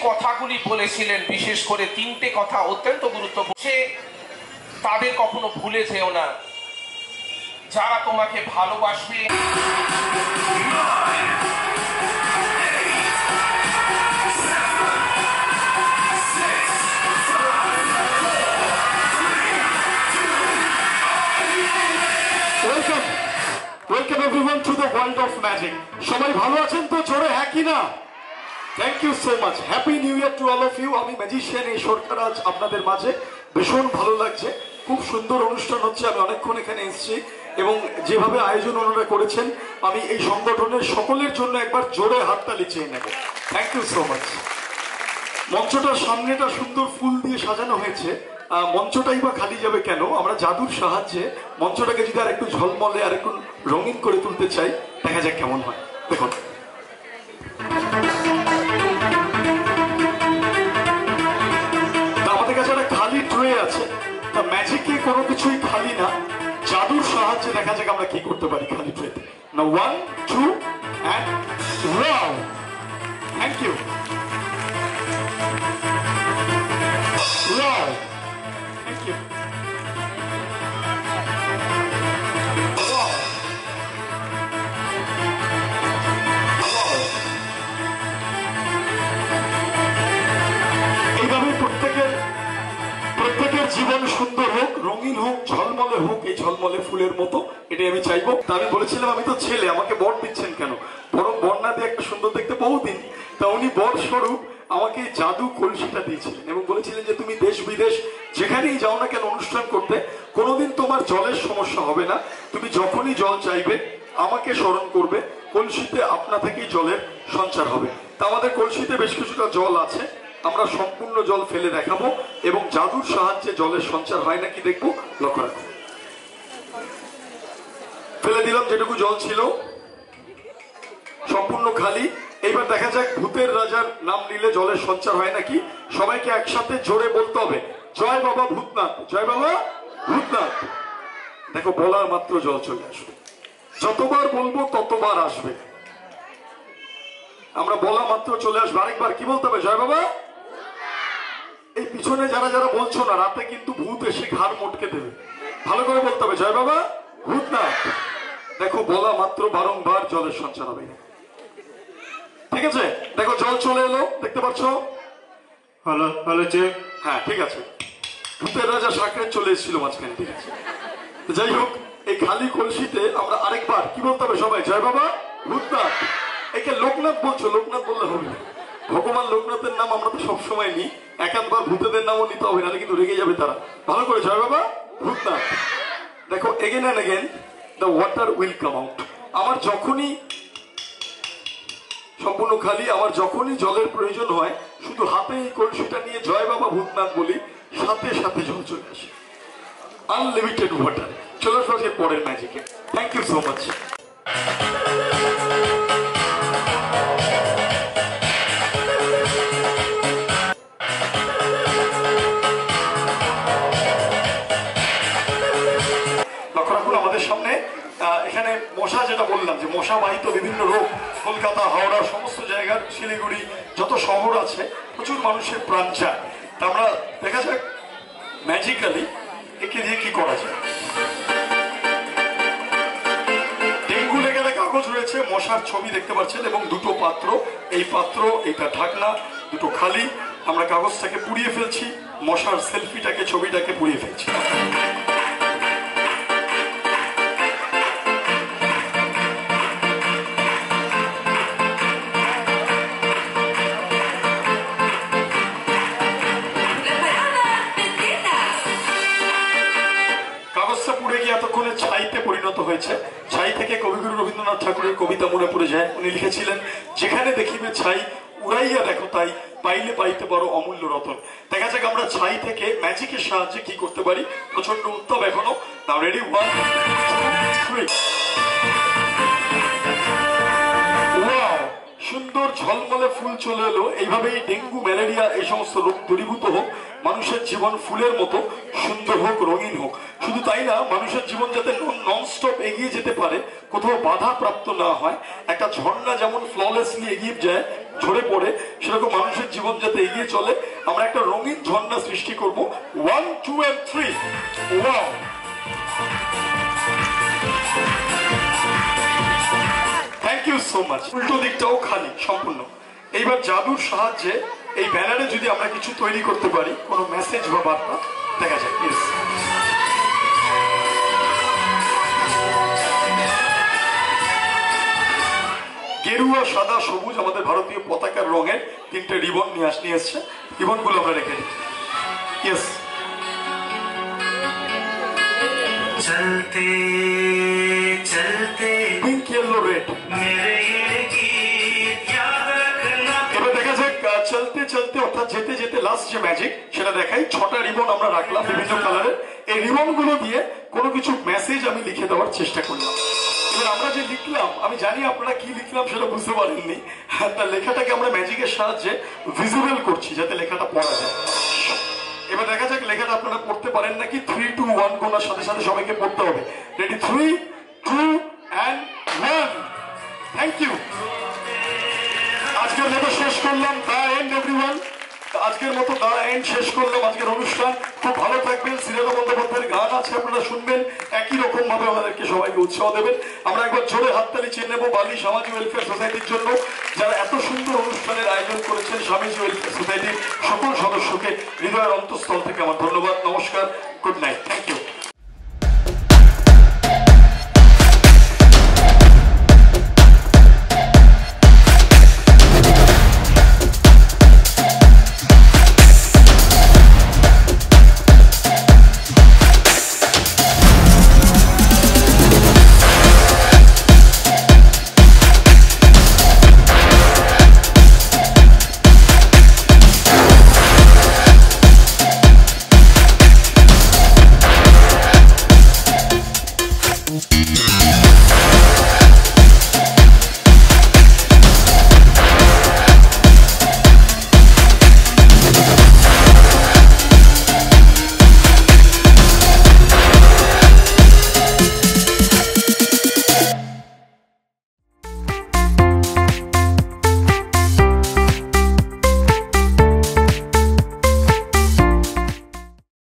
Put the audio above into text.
কথাগুলি বলেছিলেন, বিশেষ করে তিনটে কথা অত্যন্ত গুরুত্বপূর্ণ। তাদের কখনো ভুলে যেও না, যারা তোমাকে ভালোবাসবে। Welcome everyone to the world of magic. সবাই ভালো আছেন তো? জোরে হ্যাঁ কি না? Thank you so much. Happy new year to all of you. আমি ম্যাজিশিয়ান এই সরকার আজ আপনাদের মাঝে ভীষণ ভালো লাগছে। খুব সুন্দর অনুষ্ঠান হচ্ছে। আমি অনেকক্ষণ এখানে এসেছি এবং যেভাবে আয়োজন ওনারা করেছেন আমি এই সংগঠনের সকলের জন্য একবার জোরে হাততালি চেয়ে নেব। Thank you so much. মঞ্চটার সামনেটা সুন্দর ফুল দিয়ে সাজানো হয়েছে। মঞ্চটাই বা খালি যাবে কেন? আমরা জাদুর সাহায্যে মঞ্চটাকে যদি আর একটু ঝলমলে আর একটু রঙিন করে তুলতে চাই, দেখা যাক কেমন হয়। দেখুন, আমাদের কাছে একটা খালি ট্রে আছে। তা ম্যাজিকে কোনো কিছুই খালি না, জাদুর সাহায্যে দেখা যাক আমরা কি করতে পারি খালি ট্রেতে। না 1 2 and wow, thank you. Wow, thank you. Wow. Wow. এইভাবে প্রত্যেকের জীবন সুন্দর হোক, রঙিন হোক, ঝলমলে হোক, এই ঝলমলে ফুলের মতো, এটাই আমি চাইবো। তা আমি বলেছিলাম আমি তো ছেলে, আমাকে বর দিচ্ছেন কেন? বরং বর না দিয়ে একটা সুন্দর দেখতে বহুদিন। তা উনি বর স্বরূপ আমাকে জাদু কলসিটা দিয়েছিলেন এবং বলেছিলেন যে তুমি দেশ বিদেশ যেখানেই যাও না কেন অনুষ্ঠান করতে, কোনোদিন তোমার জলের সমস্যা হবে না। তুমি যখনই জল চাইবে আমাকে স্মরণ করবে, কলসিতে আপনা থেকেই জলের সঞ্চার হবে। তা আমাদের কলসিতে বেশ কিছুটা জল আছে, আমরা সম্পূর্ণ জল ফেলে দেখাবো এবং জাদুর সাহায্যে জলের সঞ্চার হয় নাকি দেখবো। লক্ষ্য রাখো। ফেলে দিলাম যেটুকু জল ছিল, সম্পূর্ণ খালি। এইবার দেখা যাক ভূতের রাজার নাম নিলে জলের সঞ্চার হয় নাকি। সবাইকে একসাথে জোরে বলতে হবে, জয় বাবা ভূতনাথ, জয় বাবা ভূতনাথ। দেখো বলার মাত্র জল চলে আসবে, যতবার বলবো ততবার আসবে। আমরা বলা মাত্র চলে আসবে। আরেকবার কি বলতে হবে? জয় বাবা। এই পিছনে যারা যারা বলছো না, রাতে কিন্তু ভূত এসে ঘাড় মোটকে দেবে। ভালো করে বলতে হবে, জয় বাবা ভূতনাথ। দেখো বলা মাত্র বারংবার জলের সঞ্চার হবে। ঠিক আছে, দেখো জল চলে এলো, দেখতে পাচ্ছ? Hello hello check. হ্যাঁ ঠিক আছে, ভূতের রাজা সাকরেত চলে এসেছিল মাঝখানে। ঠিক আছে, যাই হোক, এই খালি কলসিতে আমরা আরেকবার কি বলতে হবে সবাই? জয় বাবা ভূতনাথ। একে লোকনাথ বলছো, লোকনাথ বললে হবে না। ভগবান লোকনাথের নাম আমরা তো সবসময় নিই, একাধবার ভূতেদের নামও নিতে হবে, নাহলে কিন্তু রেগে যাবে তারা। ভালো করে জয় বাবা ভূতনাথ। দেখো again and again the water will come out. আমার যখনই সম্পূর্ণ খালি, আমার যখনই জলের প্রয়োজন হয় শুধু হাতে এই কলসিটা নিয়ে জয় বাবা ভূতনাথ বলি, সাথে সাথে জল চলে আসে। Unlimited water. চলে আসবো আজকের পরের ম্যাজিকে। Thank you so much. লক্ষ্য রাখুন আমাদের সামনে এখানে মশা, যেটা বললাম যে মশা বাহিত বিভিন্ন রোগ কলকাতা, হাওড়া, সমস্ত জায়গার, শিলিগুড়ি, যত শহর আছে প্রচুর মানুষের প্রাণ চায়। তা আমরা দেখা যাক ম্যাজিক্যালি একে দিয়ে কি করা যায়। ডেঙ্গু লেগে কাগজ রয়েছে, মশার ছবি দেখতে পাচ্ছেন এবং দুটো পাত্র। এই পাত্র, এটা ঢাকনা, দুটো খালি। আমরা কাগজটাকে পুড়িয়ে ফেলছি, মশার সেলফিটাকে, ছবিটাকে পুড়িয়ে ফেলছি। এতক্ষণে ছাইতে পরিণত হয়েছে। ছাই থেকে কবিগুরু রবীন্দ্রনাথ ঠাকুরের কবিতা মনে পড়ে যায়। উনি লিখেছিলেন, যেখানে দেখিবে ছাই উড়াইয়া দেখো তাই, পাইলে পাইতে পারো অমূল্য রতন। দেখা যাক আমরা ছাই থেকে ম্যাজিকের সাহায্যে কি করতে পারি। প্রচন্ড উত্তাপ এখনো। নাও রেডি, 1 2 3। ওয়াও, সুন্দর ঝলমলে ফুল চলে এলো। এইভাবেই ডেঙ্গু, ম্যালেরিয়া এই সমস্ত রোগ দূরীভূত হোক, মানুষের জীবন ফুলের মতো সুন্দর হোক, রঙিন হোক। শুধু তাই না, মানুষের জীবন যাতে নন স্টপ এগিয়ে যেতে পারে, কোথাও বাধা প্রাপ্ত না হয়। একটা ঝর্ণা যেমন ফ্ললেসলি এগিয়ে যায়, ঝরে পড়ে, সেরকম মানুষের জীবন যাতে এগিয়ে চলে, আমরা একটা রঙিন ঝর্ণা সৃষ্টি করব। 1 2 and 3 wow. Thank you so much. উল্টো দিকটাও খালি সম্পূর্ণ। এইবার জাদুর সাহায্যে এই ব্যানারে যদি আমরা কিছু তৈরি করতে পারি, কোনো মেসেজ বা বার্তা, দেখা যাক। ইয়েস, গেরুয়া, সাদা, সবুজ আমাদের ভারতীয় পতাকার রঙের তিনটে রিবন নিয়ে এসছে। রিবনগুলো আমরা রেখে দিই। ইয়েস, चलते चलते পিঙ্ক, ইয়েলো, রেড। मेरे ये गीत याद रखना। এবার দেখা যাক চলতে চলতে অর্থাৎ যেতে যেতে লাস্ট যে ম্যাজিক সেটা দেখাই। 6টা রিবন আমরা রাখলাম বিভিন্ন কালারের। এই রিবন গুলো দিয়ে কোনো কিছু মেসেজ আমি লিখে দেওয়ার চেষ্টা করলাম। এবার আমরা যে লিখলাম, আমি জানি আপনারা কি লিখলাম সেটা বুঝতে পারেননি। তার লেখাটাকে আমরা ম্যাজিকের সাহায্যে ভিজুয়াল করছি যাতে লেখাটা পড়া যায়। এবার দেখা যাক লেখাটা আপনারা পড়তে পারেন নাকি। 3 2 1 গোনার সাথে সাথে সবাইকে পড়তে হবে। রেডি? 3 2 and 1। Thank you. আজকের মতো শেষ করলাম। The end everyone. আজকের মতো দা এন্ড শেষ করলাম আজকের অনুষ্ঠান। খুব ভালো থাকবেন। শ্রীলতা বন্দ্যোপাধ্যায়ের গান আছে, আপনারা শুনবেন। একই রকম ভাবে আমাদেরকে সবাইকে উৎসাহ দেবেন। আমরা একবার জোরে হাততালি চেয়ে নেবো বালি সামাজিক ওয়েলফেয়ার সোসাইটির জন্য, যারা এত সুন্দর অনুষ্ঠানের আয়োজন করেছেন। স্বামীজি ওয়েলফেয়ার সোসাইটির সকল সদস্যকে হৃদয়ের অন্তঃস্থল থেকে আমার ধন্যবাদ। নমস্কার, গুড নাইট, থ্যাংক ইউ।